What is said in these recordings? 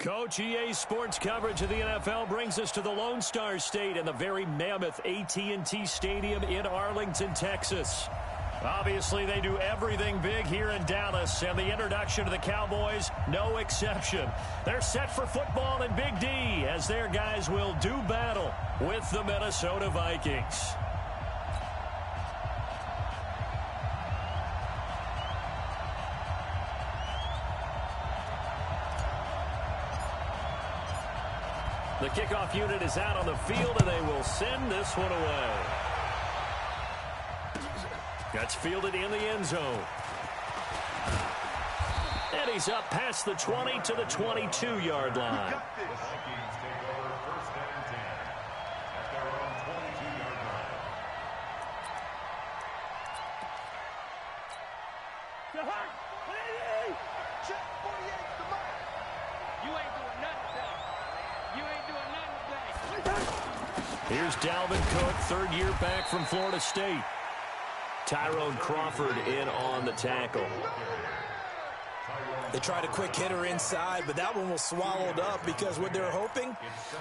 Coach, EA Sports coverage of the NFL brings us to the Lone Star State and the very mammoth AT&T Stadium in Arlington, Texas. Obviously, they do everything big here in Dallas, and the introduction to the Cowboys, no exception. They're set for football in Big D as their guys will do battle with the Minnesota Vikings. The kickoff unit is out on the field, and they will send this one away. That's fielded in the end zone. And he's up past the 20 to the 22-yard line. Here's Dalvin Cook, third year back from Florida State. Tyrone Crawford in on the tackle. They tried a quick hitter inside, but that one was swallowed up because what they're hoping,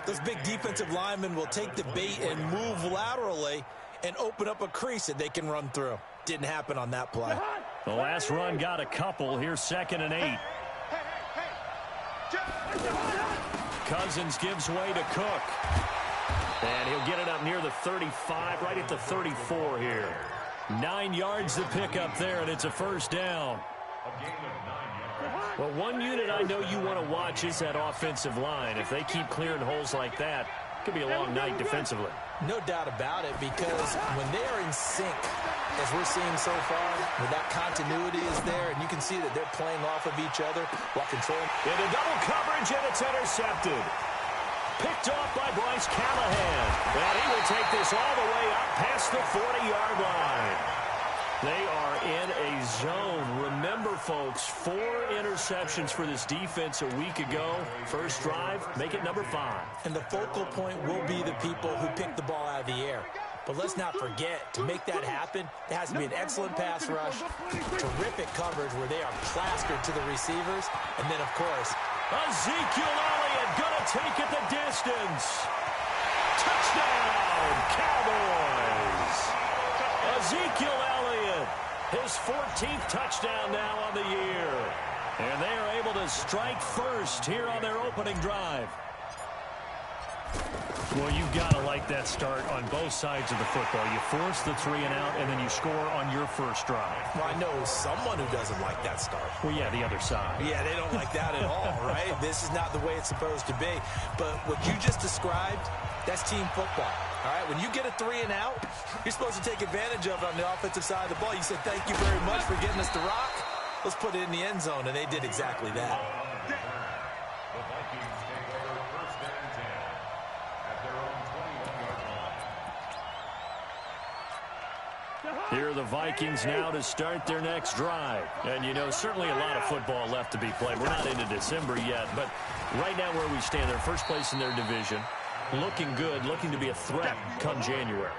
those big defensive linemen will take the bait and move laterally and open up a crease that they can run through. Didn't happen on that play. The last run got a couple. Here's 2nd and 8. Cousins gives way to Cook. And he'll get it up near the 35, right at the 34 here. 9 yards to pick up there, and it's a first down. Well, one unit I know you want to watch is that offensive line. If they keep clearing holes like that, it could be a long night defensively. No doubt about it, because when they are in sync, as we're seeing so far, when that continuity is there, and you can see that they're playing off of each other while controlling. Into double coverage, and it's intercepted. Picked off by Bryce Callahan. And he will take this all the way up past the 40-yard line. They are in a zone. Remember, folks, 4 interceptions for this defense a week ago. First drive, make it number 5. And the focal point will be the people who pick the ball out of the air. But let's not forget, to make that happen, there has to be an excellent pass rush, terrific coverage where they are plastered to the receivers, and then, of course, Ezekiel Elliott going to take it the distance. Touchdown, Cowboys. Ezekiel Elliott, his 14th touchdown now on the year. And they are able to strike first here on their opening drive. Well, you've got to like that start on both sides of the football. You force the 3 and out, and then you score on your first drive. Well, I know someone who doesn't like that start. Well, yeah, the other side. Yeah, they don't like that at all, right? This is not the way it's supposed to be. But what you just described, that's team football. All right, when you get a 3 and out, you're supposed to take advantage of it on the offensive side of the ball. You said, thank you very much for getting us the rock. Let's put it in the end zone, and they did exactly that. Here are the Vikings now to start their next drive. And, you know, certainly a lot of football left to be played. We're not into December yet, but right now where we stand, they're first place in their division. Looking good, looking to be a threat come January.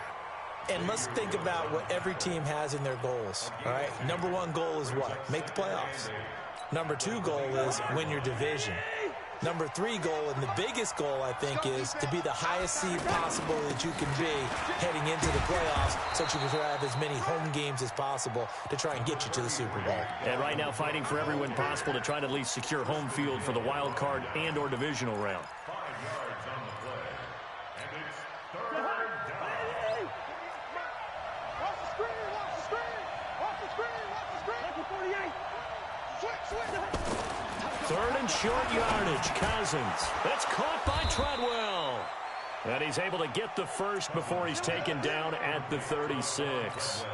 And let's think about what every team has in their goals, all right? Number 1 goal is what? Make the playoffs. Number 2 goal is win your division. Number 3 goal, and the biggest goal, I think, is to be the highest seed possible that you can be heading into the playoffs so that you can have as many home games as possible to try and get you to the Super Bowl. And right now fighting for every win possible to try to at least secure home field for the wild card and or divisional round. Third and short yardage. Cousins. That's caught by Treadwell. And he's able to get the first before he's taken down at the 36.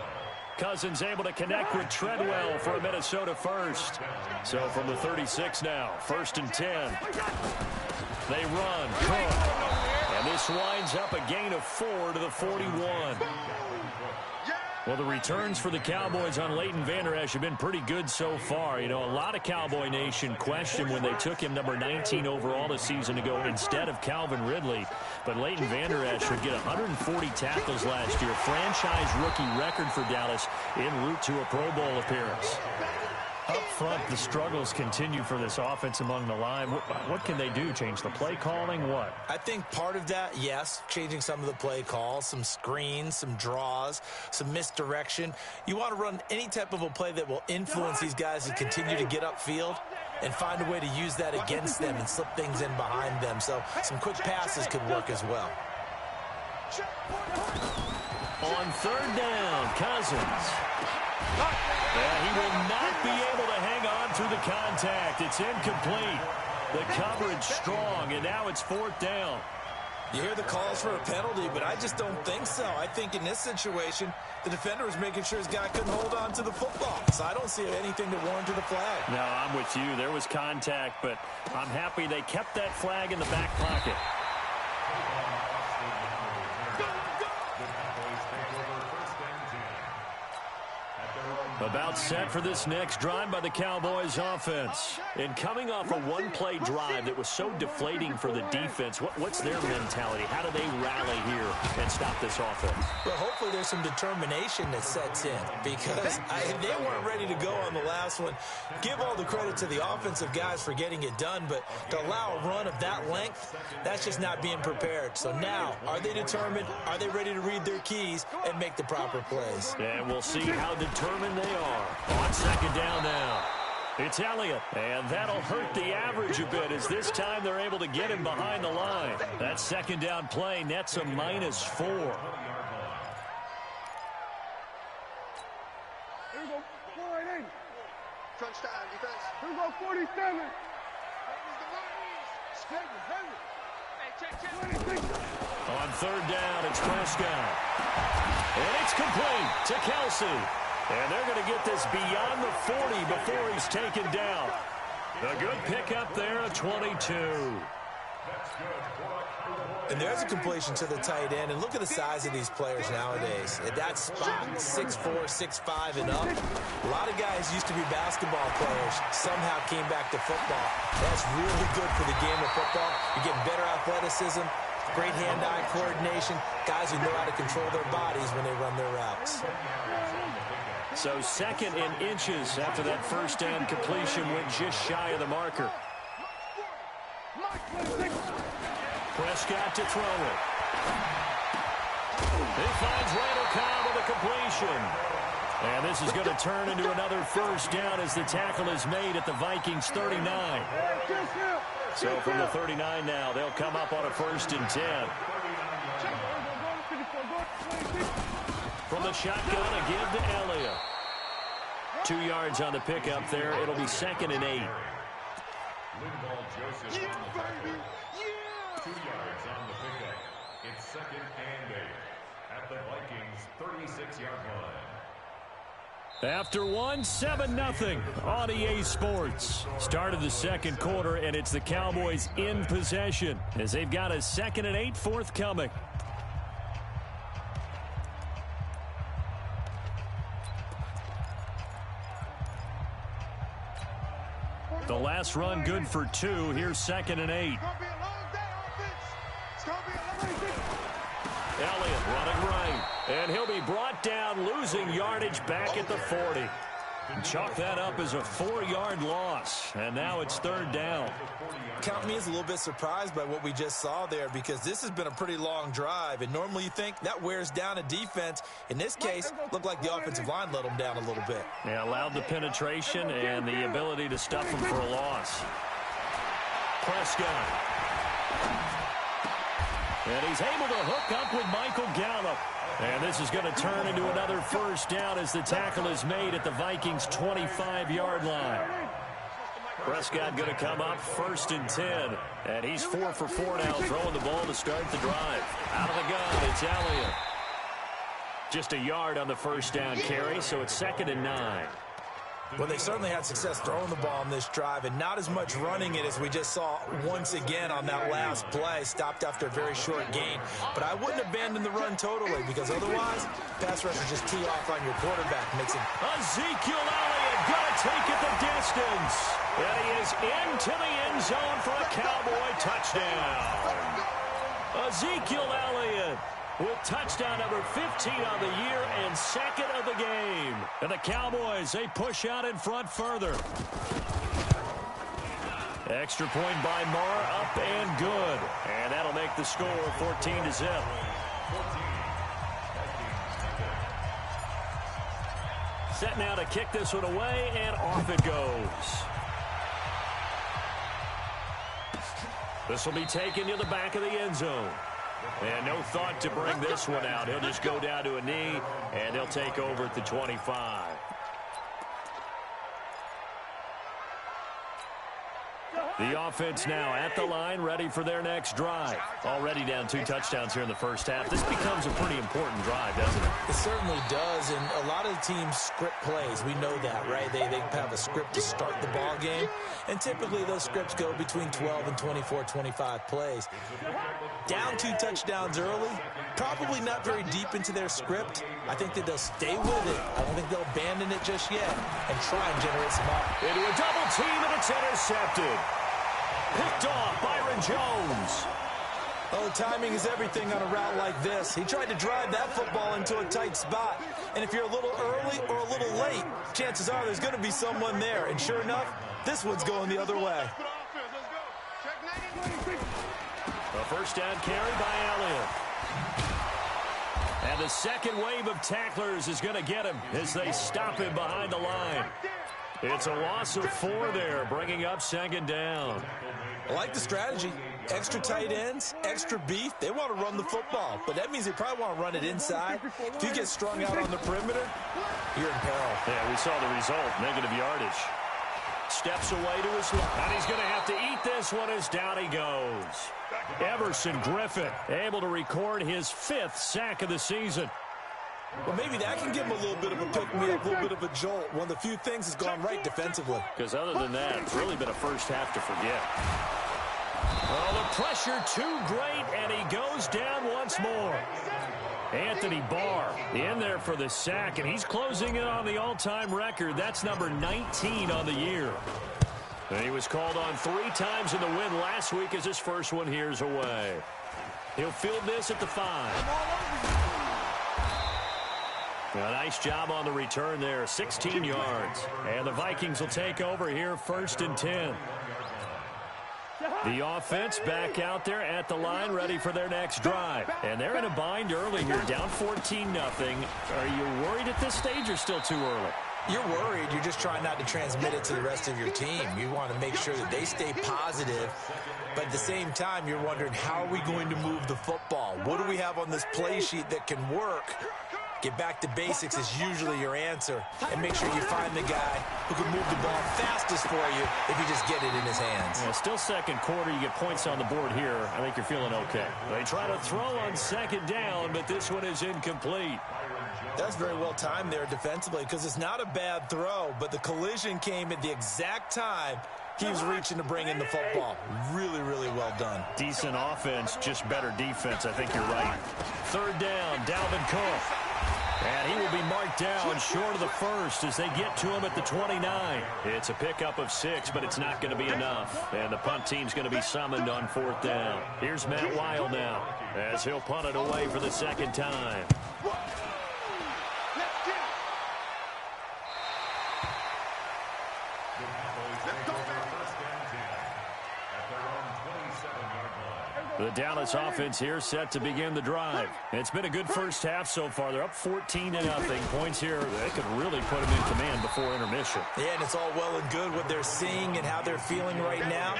Cousins able to connect with Treadwell for a Minnesota first. So from the 36 now, 1st and 10. They run. Cook. And this winds up a gain of 4 to the 41. Well, the returns for the Cowboys on Leighton Vander Esch have been pretty good so far. You know, a lot of Cowboy Nation questioned when they took him number 19 overall a season ago instead of Calvin Ridley. But Leighton Vander Esch would get 140 tackles last year. Franchise rookie record for Dallas en route to a Pro Bowl appearance. Up front, the struggles continue for this offense among the line. What can they do? Change the play calling? What? I think part of that, yes, changing some of the play calls, some screens, some draws, some misdirection. You want to run any type of a play that will influence these guys to continue to get upfield and find a way to use that against them and slip things in behind them. So some quick passes could work as well. On third down, Cousins. And he will not be able to hang on through the contact. It's incomplete. The coverage strong, and now it's fourth down. You hear the calls for a penalty, but I just don't think so. I think in this situation, the defender was making sure his guy couldn't hold on to the football. So I don't see anything to warrant the flag. No, I'm with you. There was contact, but I'm happy they kept that flag in the back pocket. About set for this next drive by the Cowboys offense. And coming off a one-play drive that was so deflating for the defense, what's their mentality? How do they rally here and stop this offense? Well, hopefully there's some determination that sets in because they weren't ready to go on the last one. Give all the credit to the offensive guys for getting it done, but to allow a run of that length, that's just not being prepared. So now, are they determined? Are they ready to read their keys and make the proper plays? And we'll see how determined they are. On second down now, it's Elliott, and that'll hurt the average a bit as this time they're able to get him behind the line. That second down play nets a -4. Here we go, 480. Crunch time, defense. Here we go, 47. On third down, it's Prescott. And it's complete to Kelsey. And they're going to get this beyond the 40 before he's taken down. A good pickup there, a 22. And there's a completion to the tight end. And look at the size of these players nowadays. At that spot, 6'4", 6'5", and up. A lot of guys used to be basketball players, somehow came back to football. That's really good for the game of football. You're getting better athleticism, great hand-eye coordination, guys who know how to control their bodies when they run their routes. So second in inches after that first down completion went just shy of the marker. Prescott to throw it. He finds Randall Cobb with a completion. And this is going to turn into another first down as the tackle is made at the Vikings 39. So from the 39 now, they'll come up on a 1st and 10. From the shotgun, a give to Elliott. 2 yards on the pickup there. It'll be 2nd and 8. 2 yards on the pickup. It's 2nd and 8 at the Vikings 36-yard line. After one, 7-0 on EA Sports. Start of the second quarter, and it's the Cowboys in possession as they've got a 2nd and 8 forthcoming. The last run good for 2. Here's 2nd and 8. Elliott running right. And he'll be brought down, losing yardage back at the 40. Chalk that up as a 4-yard loss. And now it's 3rd down. Count me as a little bit surprised by what we just saw there because this has been a pretty long drive. And normally you think that wears down a defense. In this case, looked like the offensive line let them down a little bit. Yeah, allowed the penetration and the ability to stuff them for a loss. Prescott. And he's able to hook up with Michael Gallup. And this is going to turn into another 1st down as the tackle is made at the Vikings 25-yard line. Prescott going to come up 1st and 10. And he's 4 for 4 now, throwing the ball to start the drive. Out of the gun, it's Elliott. Just a yard on the 1st down carry, so it's 2nd and 9. Well, they certainly had success throwing the ball on this drive and not as much running it as we just saw once again on that last play. Stopped after a very short gain. But I wouldn't abandon the run totally because otherwise, pass rushers just tee off on your quarterback. Makes it. Ezekiel Elliott going to take it the distance. And he is into the end zone for a Cowboy touchdown. Ezekiel Elliott with touchdown number 15 on the year and second of the game. And the Cowboys, they push out in front further. Extra point by Marr, up and good. And that'll make the score 14-0. Set now to kick this one away, and off it goes. This will be taken to the back of the end zone. And no thought to bring this one out. He'll just go down to a knee, and he'll take over at the 25. The offense now at the line, ready for their next drive. Already down 2 touchdowns here in the first half. This becomes a pretty important drive, doesn't it? It certainly does, and a lot of the teams script plays. We know that, right? They have a script to start the ball game, and typically those scripts go between 12 and 24, 25 plays. Down 2 touchdowns early, probably not very deep into their script. I think that they'll stay with it. I don't think they'll abandon it just yet and try and generate some offense. Into a double team, and it's intercepted. Picked off Byron Jones. Oh, timing is everything on a route like this. He tried to drive that football into a tight spot. And if you're a little early or a little late, chances are there's going to be someone there. And sure enough, this one's going the other way. A first down carry by Elliott. And the second wave of tacklers is going to get him as they stop him behind the line. It's a loss of 4 there, bringing up second down. I like the strategy. Extra tight ends, extra beef. They want to run the football, but that means they probably want to run it inside. If you get strung out on the perimeter, you're in peril. Yeah, we saw the result, negative yardage. Steps away to his left, and he's going to have to eat this one as down he goes. Everson Griffin able to record his 5th sack of the season. Well, maybe that can give him a little bit of a pick-me-up, a little bit of a jolt. One of the few things has gone right defensively. Because other than that, it's really been a first half to forget. Oh, the pressure too great, and he goes down once more. Anthony Barr in there for the sack, and he's closing in on the all-time record. That's number 19 on the year. And he was called on 3 times in the win last week as his first one here's away. He'll field this at the 5. A nice job on the return there, 16 yards. And the Vikings will take over here, 1st and 10. The offense back out there at the line, ready for their next drive. And they're in a bind early here, down 14-0. Are you worried at this stage or still too early? You're worried. You're just trying not to transmit it to the rest of your team. You want to make sure that they stay positive. But at the same time, you're wondering, how are we going to move the football? What do we have on this play sheet that can work? Get back to basics is usually your answer. And make sure you find the guy who can move the ball fastest for you if you just get it in his hands. Yeah, still second quarter. You get points on the board here. I think you're feeling okay. They try to throw on second down, but this one is incomplete. That's very well timed there defensively because it's not a bad throw, but the collision came at the exact time he was reaching to bring in the football. Really, really well done. Decent offense, just better defense. I think you're right. 3rd down, Dalvin Cook. And he will be marked down short of the 1st as they get to him at the 29. It's a pickup of 6, but it's not going to be enough. And the punt team's going to be summoned on 4th down. Here's Matt Weil now as he'll punt it away for the 2nd time. The Dallas offense here set to begin the drive. It's been a good first half so far. They're up 14-0. Points here, they could really put them in command before intermission. Yeah, and it's all well and good what they're seeing and how they're feeling right now.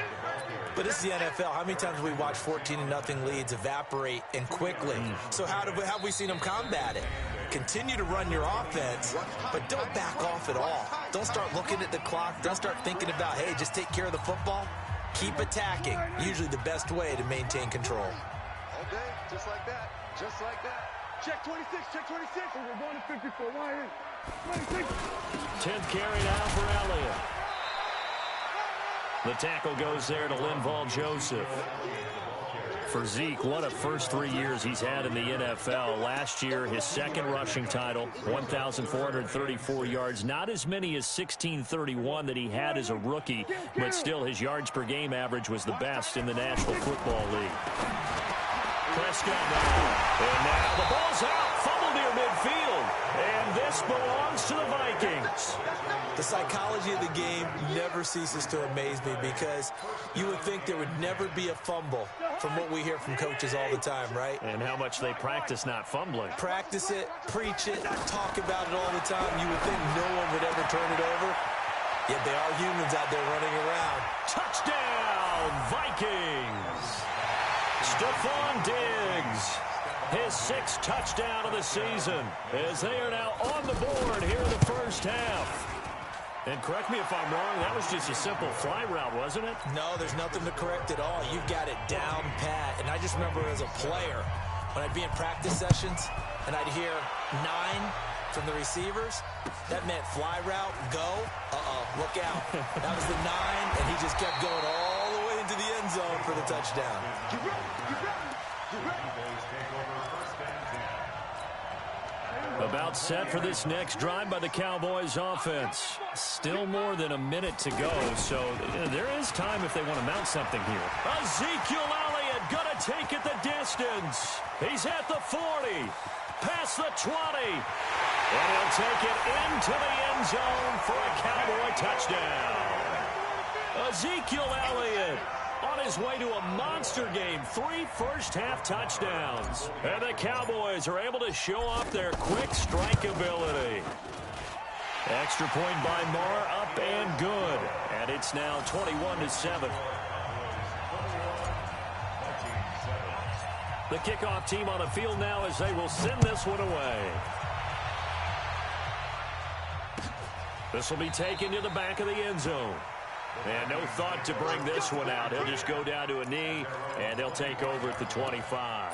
But this is the NFL. How many times have we watched 14-0 leads evaporate and quickly? So how have we seen them combat it? Continue to run your offense, but don't back off at all. Don't start looking at the clock. Don't start thinking about, hey, just take care of the football. Keep attacking. Usually the best way to maintain control. All day, just like that. Just like that. Check 26, check 26. We're going to 54. Why in? 26. 10th carry now for Elliott. The tackle goes there to Linval Joseph. For Zeke, what a first 3 years he's had in the NFL. Last year, his 2nd rushing title, 1,434 yards. Not as many as 1,631 that he had as a rookie, but still his yards per game average was the best in the National Football League. Prescott now. And now the ball's out. Fumble near midfield. And this belongs to the Vikings. The psychology of the game never ceases to amaze me because you would think there would never be a fumble from what we hear from coaches all the time, right? And how much they practice not fumbling. Practice it, preach it, talk about it all the time. You would think no one would ever turn it over. Yet they are humans out there running around. Touchdown, Vikings. Stephon Diggs, his 6th touchdown of the season, as they are now on the board here in the first half. And correct me if I'm wrong, that was just a simple fly route, wasn't it? No, there's nothing to correct at all. You've got it down pat. And I just remember as a player, when I'd be in practice sessions, and I'd hear 9 from the receivers, that meant fly route, go, look out. That was the 9, and he just kept going all the way into the end zone for the touchdown. About set for this next drive by the Cowboys offense. Still more than a minute to go, so there is time if they want to mount something here. Ezekiel Elliott gonna take it the distance. He's at the 40, past the 20, and he'll take it into the end zone for a Cowboy touchdown. Ezekiel Elliott on his way to a monster game, 3 first-half touchdowns. And the Cowboys are able to show off their quick strike ability. Extra point by Marr, up and good. And it's now 21-7. The kickoff team on the field now as they will send this one away. This will be taken to the back of the end zone. And no thought to bring this one out. He'll just go down to a knee, and they'll take over at the 25.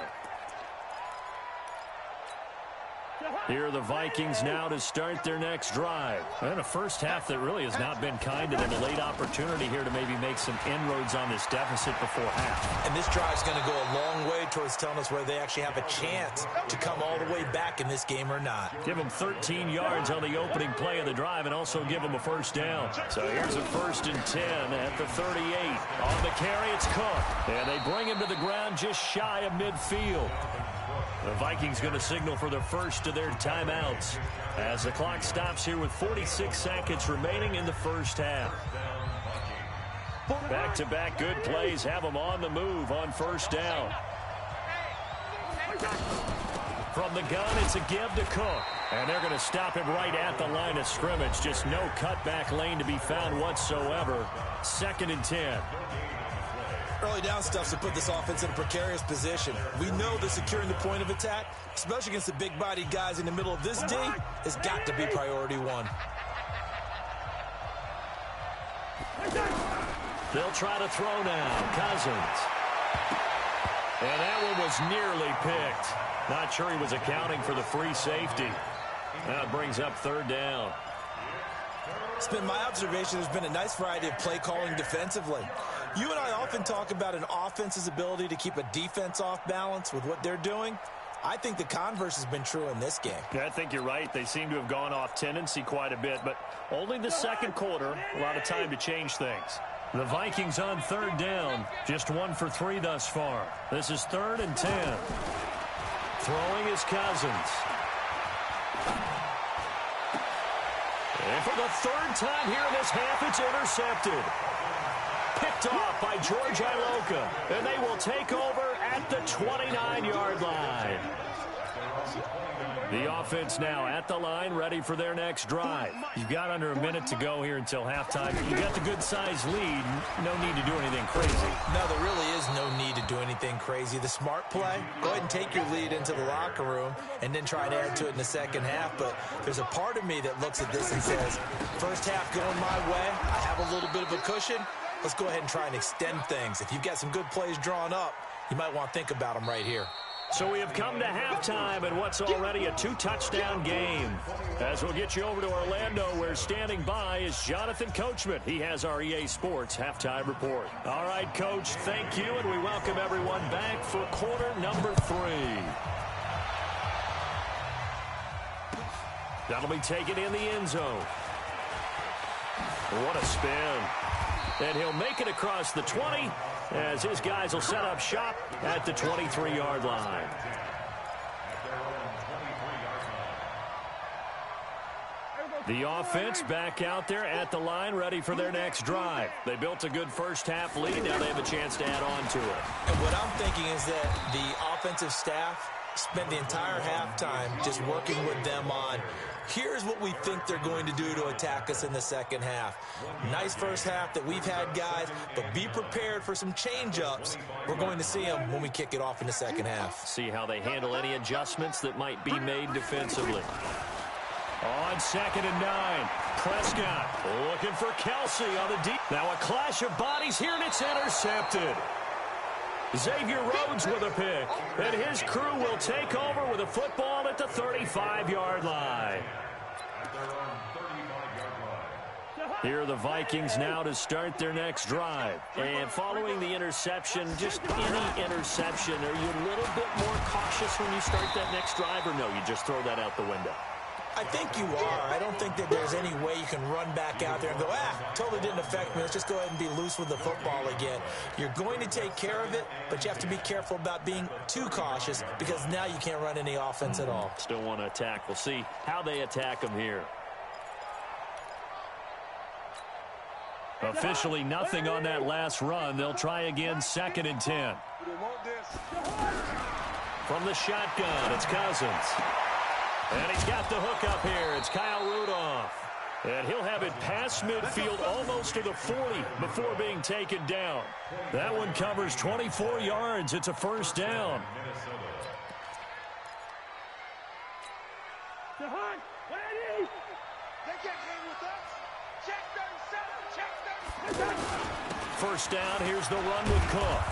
Here are the Vikings now to start their next drive. And a first half that really has not been kind to them. A late opportunity here to maybe make some inroads on this deficit before half. And this drive's going to go a long way towards telling us whether they actually have a chance to come all the way back in this game or not. Give them 13 yards on the opening play of the drive and also give them a first down. So here's a 1st and 10 at the 38. On the carry, it's Cook. And they bring him to the ground just shy of midfield. The Vikings going to signal for the first of their timeouts as the clock stops here with 46 seconds remaining in the first half. Back-to-back good plays have them on the move on first down. From the gun, it's a give to Cook. And they're going to stop him right at the line of scrimmage. Just no cutback lane to be found whatsoever. 2nd and 10. Early down stuff to put this offense in a precarious position. We know that securing the point of attack, especially against the big-bodied guys in the middle of this D, has got to be priority 1. They'll try to throw now. Cousins. And that one was nearly picked. Not sure he was accounting for the free safety. That brings up 3rd down. It's been my observation there's been a nice variety of play calling defensively. You and I often talk about an offense's ability to keep a defense off balance with what they're doing. I think the converse has been true in this game. Yeah, I think you're right. They seem to have gone off tendency quite a bit, but only the 2nd quarter, a lot of time to change things. The Vikings on 3rd down, just 1 for 3 thus far. This is 3rd and 10. Throwing is Cousins. And for the 3rd time here in this half, it's intercepted. Picked off by George Iloka. And they will take over at the 29-yard line. The offense now at the line, ready for their next drive. You've got under a minute to go here until halftime. You've got the good-sized lead. No need to do anything crazy. No, there really is no need to do anything crazy. The smart play, go ahead and take your lead into the locker room and then try and add to it in the second half. But there's a part of me that looks at this and says, first half going my way, I have a little bit of a cushion. Let's go ahead and try and extend things. If you've got some good plays drawn up, you might want to think about them right here. So we have come to halftime in what's already a 2-touchdown game. As we'll get you over to Orlando, where standing by is Jonathan Coachman. He has our EA Sports halftime report. All right, Coach, thank you, and we welcome everyone back for quarter number 3. That'll be taken in the end zone. What a spin. And he'll make it across the 20 as his guys will set up shop at the 23-yard line. The offense back out there at the line, ready for their next drive. They built a good first-half lead. Now they have a chance to add on to it. And what I'm thinking is that the offensive staff spent the entire halftime just working with them on, here's what we think they're going to do to attack us in the second half. Nice first half that we've had, guys, but be prepared for some change-ups. We're going to see them when we kick it off in the second half. See how they handle any adjustments that might be made defensively. On 2nd and 9, Prescott looking for Kelsey on the deep. Now a clash of bodies here, and it's intercepted. Xavier Rhodes with a pick, and his crew will take over with a football at the 35-yard line. Here are the Vikings now to start their next drive. And following the interception, just any interception, are you a little bit more cautious when you start that next drive, or no, you just throw that out the window? I think you are. I don't think that there's any way you can run back out there and go, totally didn't affect me. Let's just go ahead and be loose with the football again. You're going to take care of it, but you have to be careful about being too cautious because now you can't run any offense at all. Still want to attack. We'll see how they attack them here. Officially nothing on that last run. They'll try again, 2nd and 10. From the shotgun, it's Cousins. And he's got the hook up here. It's Kyle Rudolph. And he'll have it past midfield almost to the 40 before being taken down. That one covers 24 yards. It's a first down. First down, here's the run with Cook.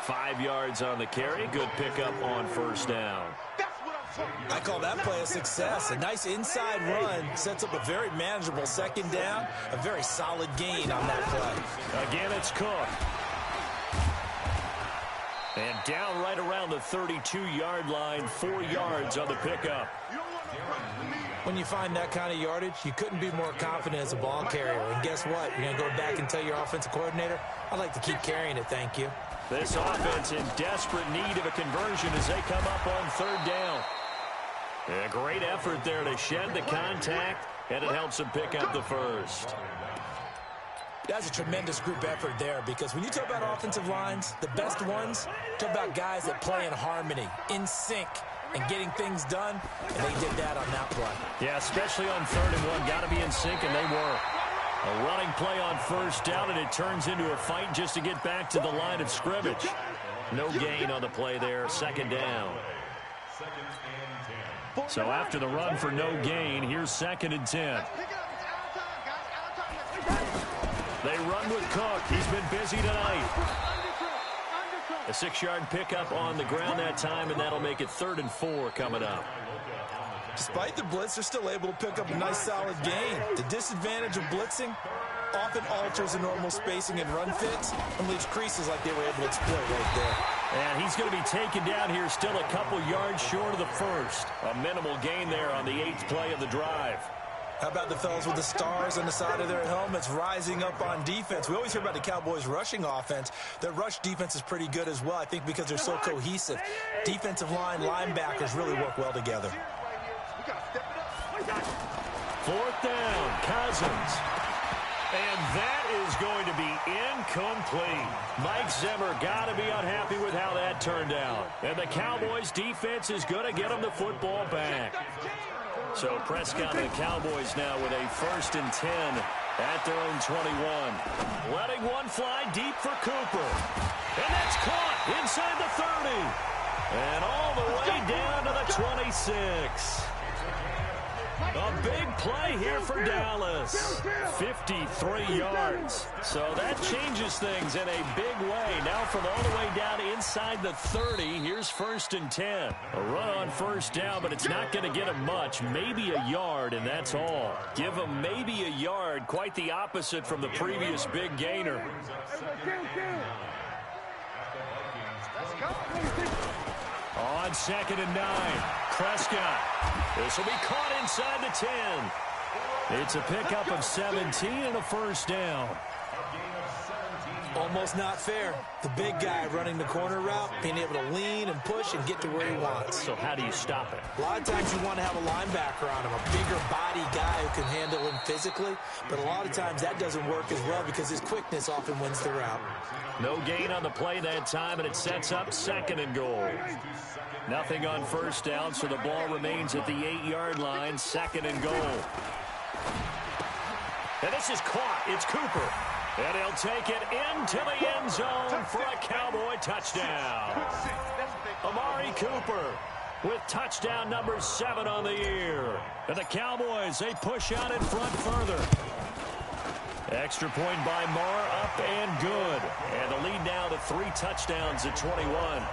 5 yards on the carry. Good pickup on first down. I call that play a success. A nice inside run sets up a very manageable second down. A very solid gain on that play. Again, it's Cook. And down right around the 32-yard line, 4 yards on the pickup. When you find that kind of yardage, you couldn't be more confident as a ball carrier. And guess what? You're going to go back and tell your offensive coordinator, I'd like to keep carrying it, thank you. This offense in desperate need of a conversion as they come up on 3rd down. A great effort there to shed the contact, and it helps them pick up the first. That's a tremendous group effort there because when you talk about offensive lines, the best ones, talk about guys that play in harmony, in sync, and getting things done, and they did that on that play. Yeah, especially on 3rd and 1. Got to be in sync, and they were. A running play on first down, and it turns into a fight just to get back to the line of scrimmage. No gain on the play there, 2nd down. So after the run for no gain, here's 2nd and 10. They run with Cook. He's been busy tonight. A 6-yard pickup on the ground that time, and that'll make it 3rd and 4 coming up. Despite the blitz, they're still able to pick up a nice solid gain. The disadvantage of blitzing often alters the normal spacing and run fits and leaves creases like they were able to exploit right there. And he's going to be taken down here still a couple yards short of the first. A minimal gain there on the 8th play of the drive. How about the fellas with the stars on the side of their helmets rising up on defense? We always hear about the Cowboys' rushing offense. Their rush defense is pretty good as well, I think, because they're so cohesive. Defensive line, linebackers really work well together. 4th down, Cousins. And that is going to be incomplete. Mike Zimmer got to be unhappy with how that turned out. And the Cowboys' defense is going to get them the football back. So Prescott and the Cowboys now with a 1st and 10 at their own 21. Letting one fly deep for Cooper. And that's caught inside the 30. And all the way down to the 26. A big play here for Dallas. 53 yards. So that changes things in a big way. Now from all the way down inside the 30, here's 1st and 10. A run on first down, but it's not going to get him much. Maybe a yard, and that's all. Give him maybe a yard. Quite the opposite from the previous big gainer. On 2nd and 9, Prescott. This will be caught inside the 10. It's a pickup of 17 and a first down. Almost not fair. The big guy running the corner route, being able to lean and push and get to where he wants. So how do you stop it? A lot of times you want to have a linebacker on him, a bigger body guy who can handle him physically, but a lot of times that doesn't work as well because his quickness often wins the route. No gain on the play that time, and it sets up 2nd and goal. Nothing on first down, so the ball remains at the 8-yard line, 2nd and goal. And this is caught. It's Cooper. And he'll take it into the end zone for a Cowboy touchdown. Amari Cooper with touchdown number 7 on the year. And the Cowboys, they push out in front further. Extra point by Marr, up and good. And the lead now to 3 touchdowns at 21.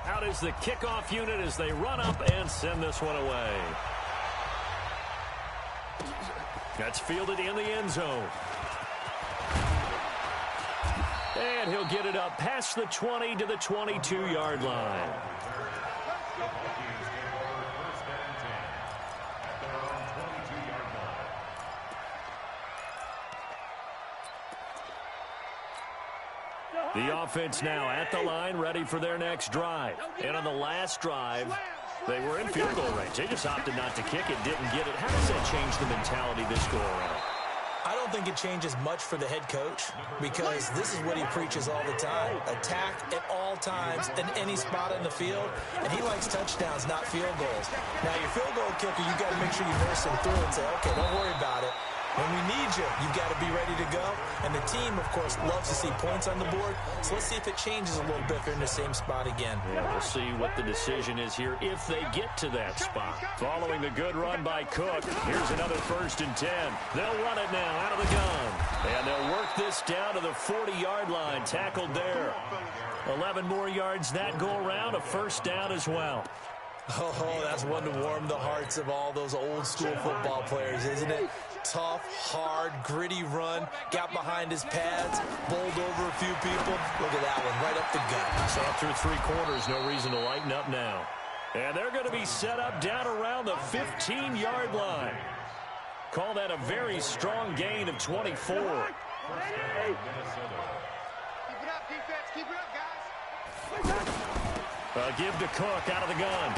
Out is the kickoff unit as they run up and send this one away. That's fielded in the end zone. And he'll get it up past the 20 to the 22-yard line. The offense now at the line, ready for their next drive. And on the last drive, they were in field goal range. They just opted not to kick it, didn't get it. How does that change the mentality this go-around? I don't think it changes much for the head coach because this is what he preaches all the time. Attack at all times in any spot on the field, and he likes touchdowns, not field goals. Now, your field goal kicker, you got to make sure you nurse him through and say, okay, don't worry about it. When we need you, you've got to be ready to go. And the team, of course, loves to see points on the board. So let's see if it changes a little bit if they're in the same spot again. Yeah, we'll see what the decision is here if they get to that spot. Following the good run by Cook, here's another 1st and 10. They'll run it now out of the gun. And they'll work this down to the 40-yard line, tackled there. 11 more yards that go around, a 1st down as well. Oh, that's one to warm the hearts of all those old-school football players, isn't it? Tough, hard, gritty run, got behind his pads, bowled over a few people. Look at that one, right up the gut. So through 3 quarters, no reason to lighten up now. And they're going to be set up down around the 15-yard line. Call that a very strong gain of 24. Keep it up, defense. Keep it up, guys. Give to Cook out of the gun.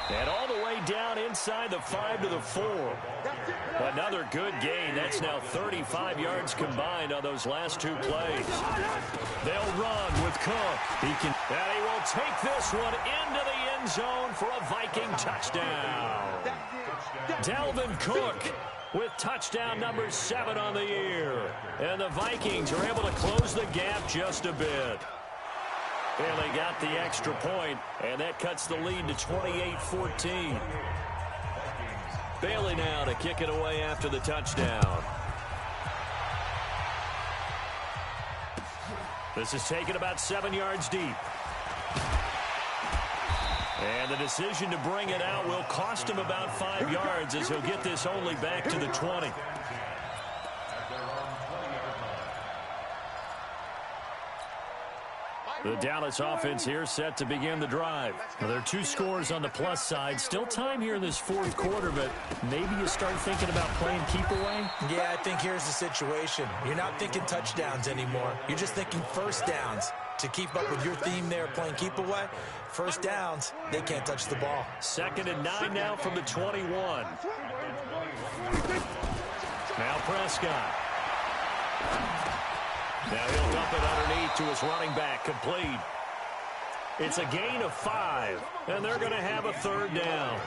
And all the way down inside the 5 to the 4. Another good gain. That's now 35 yards combined on those last 2 plays. They'll run with Cook. And he will take this one into the end zone for a Viking touchdown. Dalvin Cook with touchdown number 7 on the year. And the Vikings are able to close the gap just a bit. And they got the extra point, and that cuts the lead to 28-14. Bailey now to kick it away after the touchdown. This is taken about 7 yards deep. And the decision to bring it out will cost him about 5 yards as he'll get this only back to the 20. The Dallas offense here set to begin the drive. Now, there are 2 scores on the plus side. Still time here in this 4th quarter, but maybe you start thinking about playing keep away? Yeah, I think here's the situation. You're not thinking touchdowns anymore. You're just thinking 1st downs. To keep up with your theme there, playing keep away, 1st downs, they can't touch the ball. 2nd and 9 now from the 21. Now Prescott. Now he'll dump it underneath to his running back, complete. It's a gain of 5, and they're going to have a 3rd down.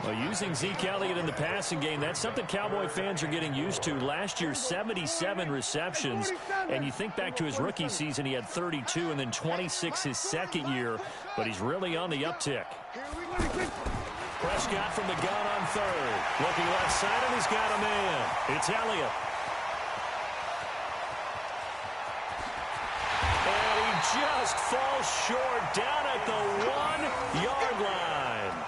Well, using Zeke Elliott in the passing game, that's something Cowboy fans are getting used to. Last year, 77 receptions, and you think back to his rookie season, he had 32 and then 26 his 2nd year, but he's really on the uptick. Prescott from the gun on 3rd. Looking left side, and he's got a man. It's Elliott. Just falls short down at the 1-yard line.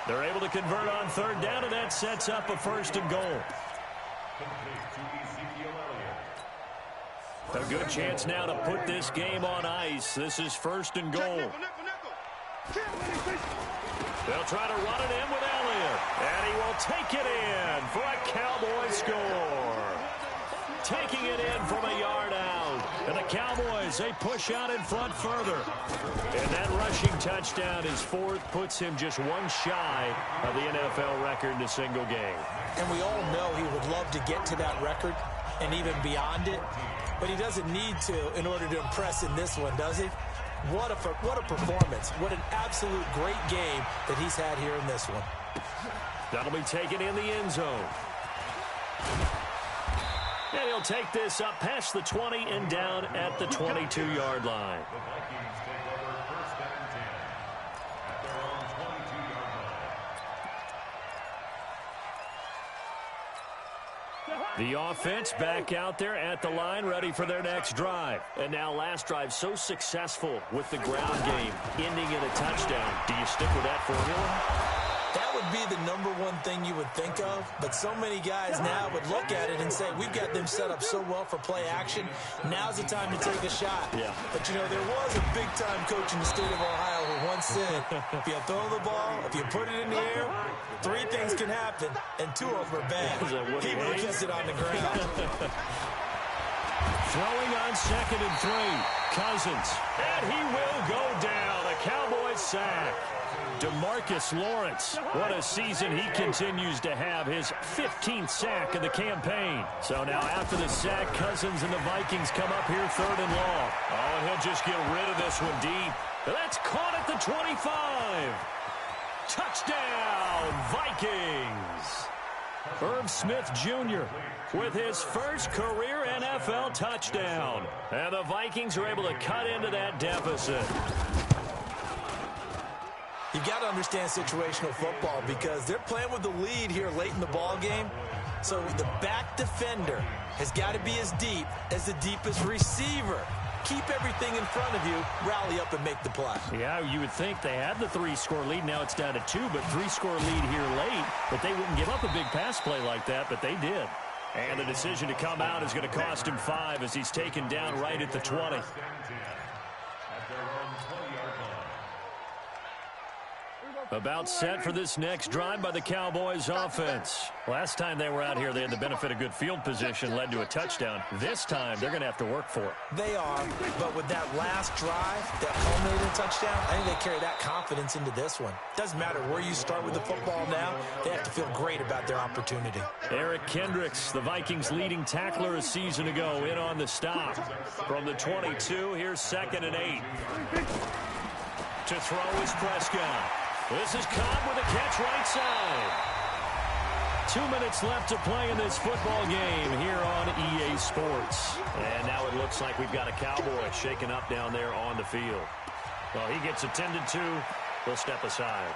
They're able to convert on 3rd down, and that sets up a 1st and goal. A good chance now to put this game on ice. This is first and goal. They'll try to run it in with Elliott. And he will take it in for a Cowboy score. Taking it in from a yard out. And the Cowboys, they push out in front further. And that rushing touchdown, his fourth, puts him just one shy of the NFL record in a single game. And we all know he would love to get to that record and even beyond it. But he doesn't need to in order to impress in this one, does he? What a performance. What an absolute great game that he's had here in this one. That'll be taken in the end zone. And he'll take this up past the 20 and down at the 22-yard line. The Vikings take over first and 10 at their own 22-yard line. The offense back out there at the line, ready for their next drive. And now last drive so successful with the ground game, ending in a touchdown. Do you stick with that formula? That would be the number one thing you would think of, but so many guys now would look at it and say, we've got them set up so well for play action. Now's the time to take a shot. Yeah. But, you know, there was a big-time coach in the state of Ohio who once said, if you throw the ball, if you put it in the air, three things can happen, and two of them are bad. He would have kept it on the ground. Throwing on second and 3. Cousins. And he will go down. A Cowboys sack. DeMarcus Lawrence, what a season he continues to have, his 15th sack of the campaign. So now after the sack, Cousins and the Vikings come up here third and long. Oh, and he'll just get rid of this one deep. That's caught at the 25. Touchdown, Vikings. Irv Smith Jr. with his first career NFL touchdown. And the Vikings are able to cut into that deficit. You've got to understand situational football because they're playing with the lead here late in the ball game. So the back defender has got to be as deep as the deepest receiver. Keep everything in front of you, rally up and make the play. Yeah, you would think they had the 3-score lead. Now it's down to 2, but 3-score lead here late. But they wouldn't give up a big pass play like that, but they did. And the decision to come out is going to cost him 5 as he's taken down right at the 20. About set for this next drive by the Cowboys offense. Last time they were out here, they had the benefit of good field position, led to a touchdown. This time, they're going to have to work for it. They are, but with that last drive that culminated in a touchdown, I think they carry that confidence into this one. Doesn't matter where you start with the football now, they have to feel great about their opportunity. Eric Kendricks, the Vikings' leading tackler a season ago, in on the stop. From the 22, here's second and 8. To throw is Prescott. This is Cobb with a catch right side. 2 minutes left to play in this football game here on EA Sports. And now it looks like we've got a Cowboy shaken up down there on the field. Well, he gets attended to. He'll step aside.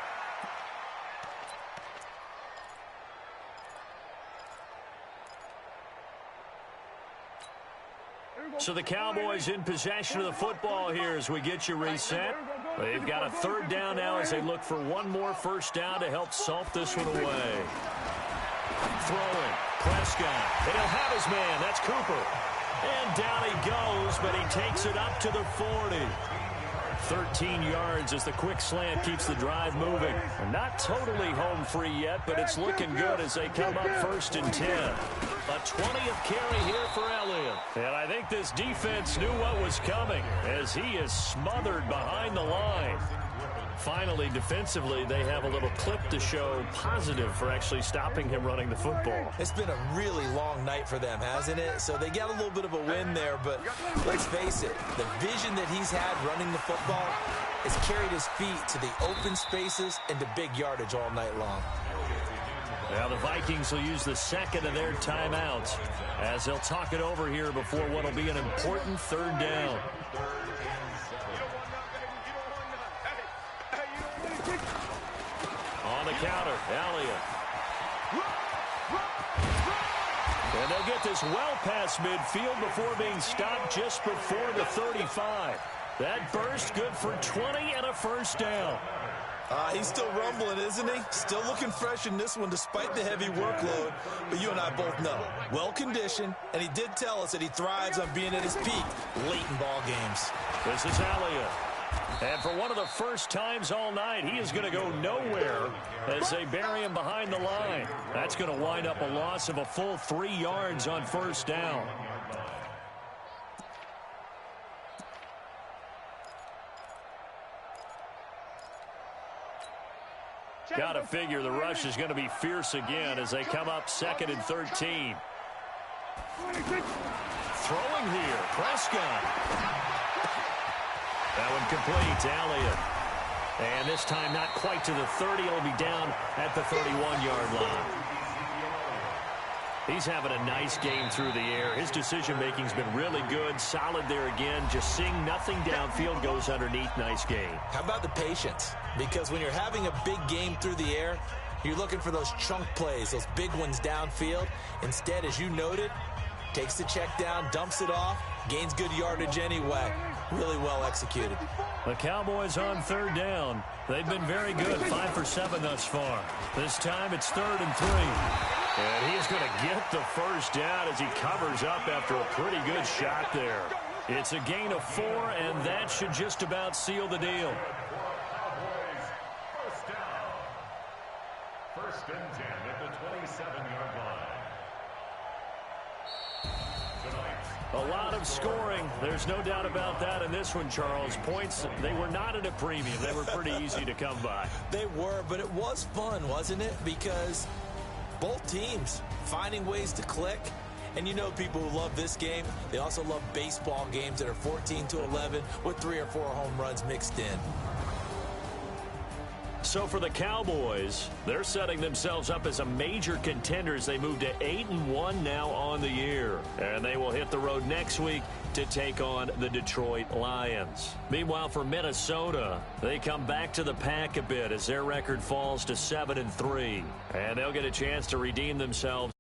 So the Cowboys in possession of the football here as we get you reset. They've got a third down now as they look for one more first down to help salt this one away. Throwing, Prescott, and he'll have his man. That's Cooper. And down he goes, but he takes it up to the 40. 13 yards as the quick slant keeps the drive moving. Not totally home free yet, but it's looking good as they come up first and 10. A 20th carry here for Elliott. And I think this defense knew what was coming as he is smothered behind the line. Finally, defensively, they have a little clip to show positive for actually stopping him running the football. It's been a really long night for them, hasn't it? So they got a little bit of a win there, but let's face it, the vision that he's had running the football has carried his feet to the open spaces and to big yardage all night long. Now the Vikings will use the second of their timeouts as they'll talk it over here before what will be an important third down. On the counter, Elliott. And they'll get this well past midfield before being stopped just before the 35. That burst good for 20 and a first down. He's still rumbling, isn't he? Still looking fresh in this one despite the heavy workload. But you and I both know, well-conditioned, and he did tell us that he thrives on being at his peak late in ball games. This is Elliott. And for one of the first times all night, he is going to go nowhere as they bury him behind the line. That's going to wind up a loss of a full 3 yards on first down. Got to figure the rush is going to be fierce again as they come up 2nd and 13. Throwing here, Prescott. That one complete to Elliott. And this time not quite to the 30. It'll be down at the 31-yard line. He's having a nice game through the air. His decision-making's been really good. Solid there again. Just seeing nothing downfield goes underneath. Nice game. How about the patience? Because when you're having a big game through the air, you're looking for those chunk plays, those big ones downfield. Instead, as you noted, takes the check down, dumps it off, gains good yardage anyway. Really well executed. The Cowboys on 3rd down. They've been very good, 5 for 7 thus far. This time it's 3rd and 3. And he's going to get the first down as he covers up after a pretty good shot there. It's a gain of 4, and that should just about seal the deal. First down. 1st and 10 at the 27-yard line. A lot of scoring. There's no doubt about that in this one, Charles. Points, they were not at a premium. They were pretty easy to come by. They were, but it was fun, wasn't it? Because both teams finding ways to click. And you know people who love this game, they also love baseball games that are 14-11 with 3 or 4 home runs mixed in. So for the Cowboys, they're setting themselves up as a major contender as they move to 8-1 now on the year. And they will hit the road next week to take on the Detroit Lions. Meanwhile, for Minnesota, they come back to the pack a bit as their record falls to 7-3. And they'll get a chance to redeem themselves